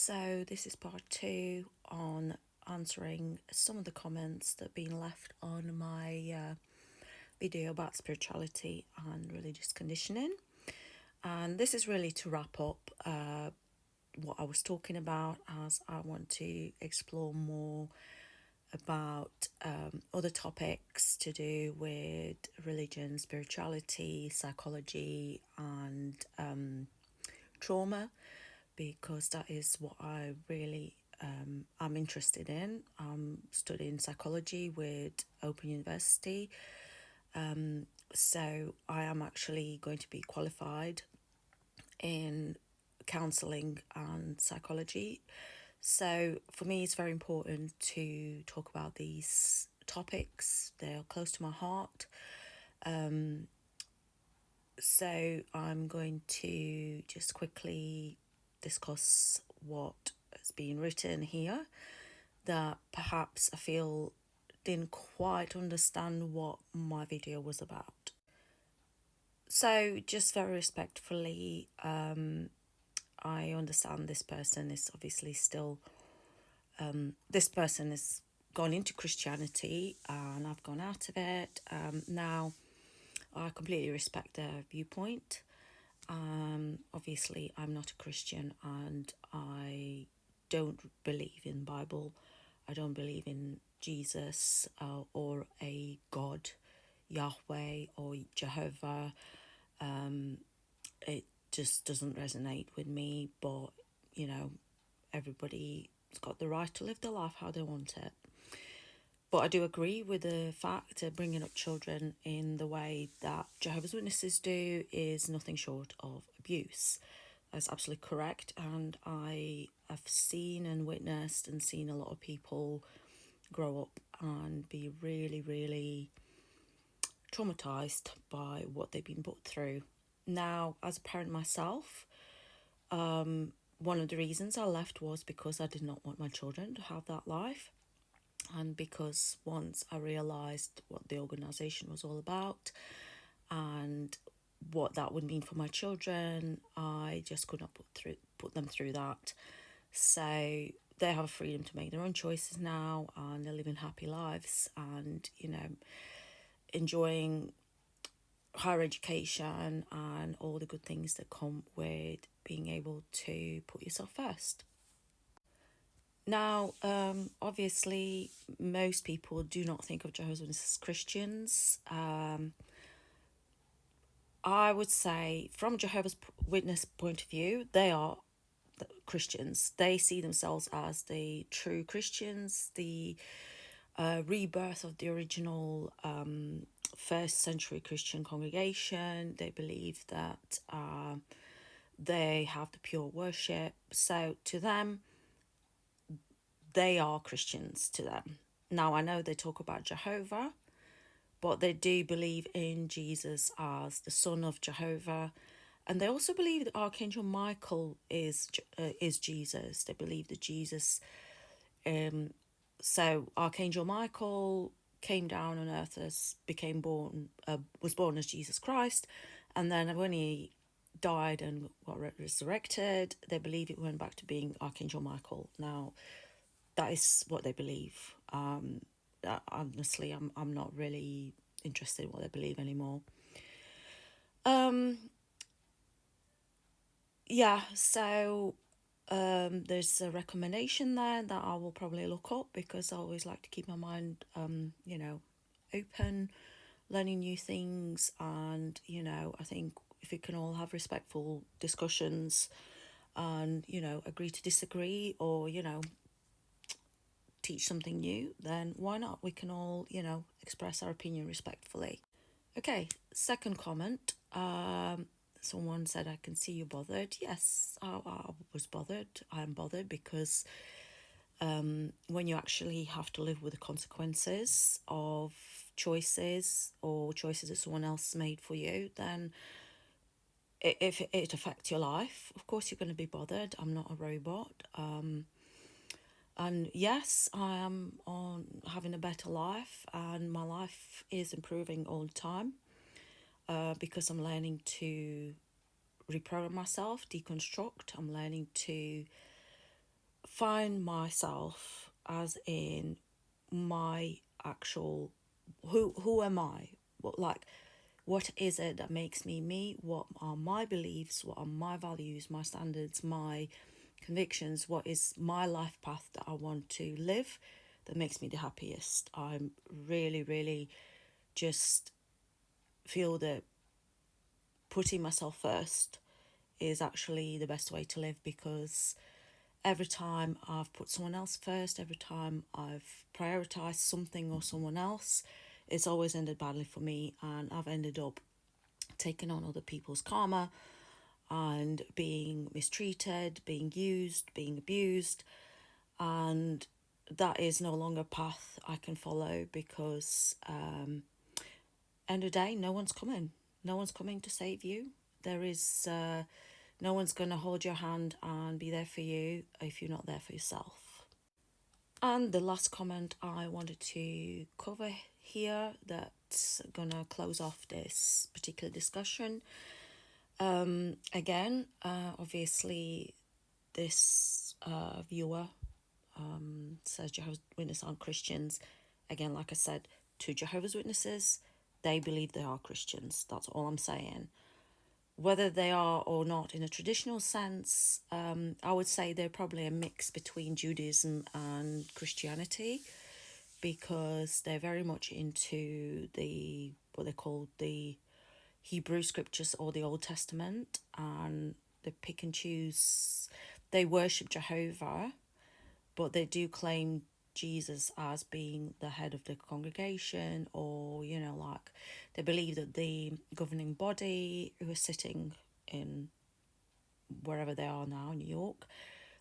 So this is part 2 on answering some of the comments that have been left on my video about spirituality and religious conditioning. And this is really to wrap up what I was talking about, as I want to explore more about other topics to do with religion, spirituality, psychology, and trauma, because that is what I really am interested in. I'm studying psychology with Open University, so I am actually going to be qualified in counselling and psychology. So for me, it's very important to talk about these topics. They're close to my heart. So I'm going to just quickly discuss what has been written here that perhaps I feel didn't quite understand what my video was about. So just very respectfully, I understand this person is obviously still, this person has gone into Christianity and I've gone out of it. Now, I completely respect their viewpoint. Obviously, I'm not a Christian and I don't believe in Bible. I don't believe in Jesus or a God, Yahweh or Jehovah. It just doesn't resonate with me, but you know, everybody's got the right to live their life how they want it. But I do agree with the fact that bringing up children in the way that Jehovah's Witnesses do is nothing short of abuse. That's absolutely correct. And I have seen and witnessed and seen a lot of people grow up and be really, really traumatized by what they've been put through. Now, as a parent myself, one of the reasons I left was because I did not want my children to have that life. And because once I realised what the organisation was all about and what that would mean for my children, I just could not put them through that. So they have a freedom to make their own choices now, and they're living happy lives and, you know, enjoying higher education and all the good things that come with being able to put yourself first. Now, obviously, most people do not think of Jehovah's Witnesses as Christians. I would say, from Jehovah's Witness point of view, they are Christians. They see themselves as the true Christians, the rebirth of the original first century Christian congregation. They believe that they have the pure worship. So to them, they are Christians to them. Now, I know they talk about Jehovah, but they do believe in Jesus as the son of Jehovah. And they also believe that Archangel Michael is Jesus. They believe that Jesus, so Archangel Michael came down on earth was born as Jesus Christ. And then when he died and got resurrected, they believe it went back to being Archangel Michael. Now, that is what they believe. Honestly, I'm not really interested in what they believe anymore. Yeah, so there's a recommendation there that I will probably look up, because I always like to keep my mind, open, learning new things. And, I think if we can all have respectful discussions and, agree to disagree, or, teach something new, then why not? We can all, express our opinion respectfully. Okay, second comment. Someone said, I can see you bothered. Yes, I was bothered. I am bothered because when you actually have to live with the consequences of choices, or choices that someone else made for you, then if it affects your life, of course you're going to be bothered. I'm not a robot. And yes, I am on having a better life, and my life is improving all the time, because I'm learning to reprogram myself, deconstruct. I'm learning to find myself as in my actual who am I? What is it that makes me me? What are my beliefs? What are my values, my standards, my convictions? What is my life path that I want to live that makes me the happiest? I'm really, really just feel that putting myself first is actually the best way to live, because every time I've put someone else first, every time I've prioritized something or someone else, it's always ended badly for me, and I've ended up taking on other people's karma and being mistreated, being used, being abused, and that is no longer a path I can follow, because end of the day, no one's coming. No one's coming to save you. There is no one's going to hold your hand and be there for you if you're not there for yourself. And the last comment I wanted to cover here that's going to close off this particular discussion. Again, obviously, this viewer says Jehovah's Witnesses aren't Christians. Again, like I said, to Jehovah's Witnesses, they believe they are Christians. That's all I'm saying. Whether they are or not in a traditional sense, I would say they're probably a mix between Judaism and Christianity, because they're very much into the what they call the Hebrew scriptures or the Old Testament, and they pick and choose. They worship Jehovah, but they do claim Jesus as being the head of the congregation, or like they believe that the governing body who is sitting in wherever they are now, New York,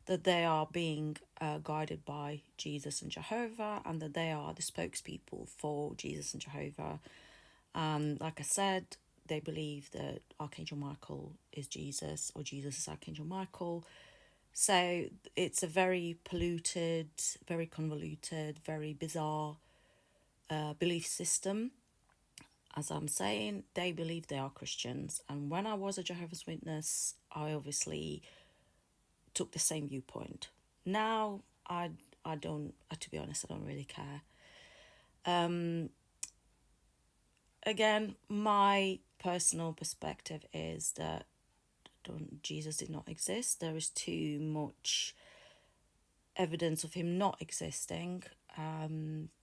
that they are being guided by Jesus and Jehovah, and that they are the spokespeople for Jesus and Jehovah. Like I said, they believe that Archangel Michael is Jesus, or Jesus is Archangel Michael. So it's a very polluted, very convoluted, very bizarre belief system. As I'm saying, they believe they are Christians. And when I was a Jehovah's Witness, I obviously took the same viewpoint. Now, I don't, to be honest, I don't really care. Again, my personal perspective is that Jesus did not exist. There is too much evidence of him not existing.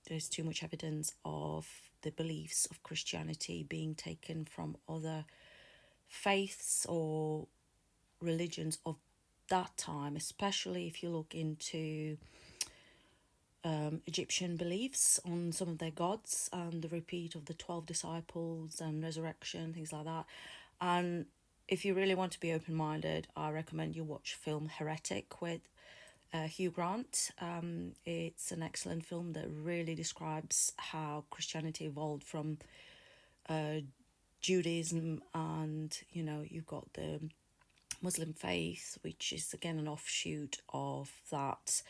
There's too much evidence of the beliefs of Christianity being taken from other faiths or religions of that time, especially if you look into Egyptian beliefs on some of their gods and the repeat of the 12 disciples and resurrection, things like that. And if you really want to be open-minded, I recommend you watch film Heretic with Hugh Grant. It's an excellent film that really describes how Christianity evolved from Judaism, and you've got the Muslim faith, which is again an offshoot of that.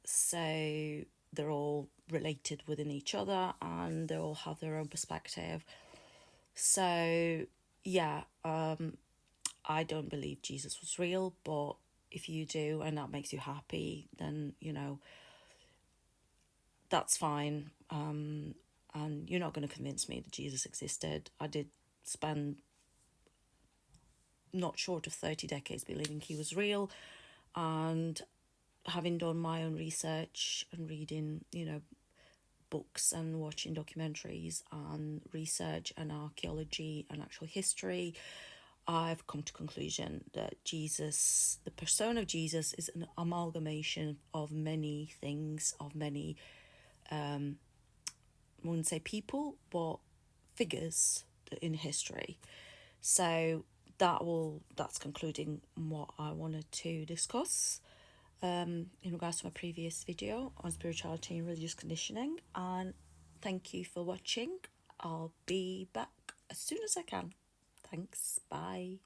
So they're all related within each other, and they all have their own perspective. So yeah, I don't believe Jesus was real, but if you do and that makes you happy, then that's fine. And you're not going to convince me that Jesus existed. I did spend not short of 30 decades believing he was real, and having done my own research and reading books and watching documentaries and research and archaeology and actual history, I've come to conclusion that Jesus, the persona of Jesus, is an amalgamation of many things, of many I wouldn't say people, but figures in history. So that's concluding what I wanted to discuss in regards to my previous video on spirituality and religious conditioning. And thank you for watching. I'll be back as soon as I can. Thanks. Bye.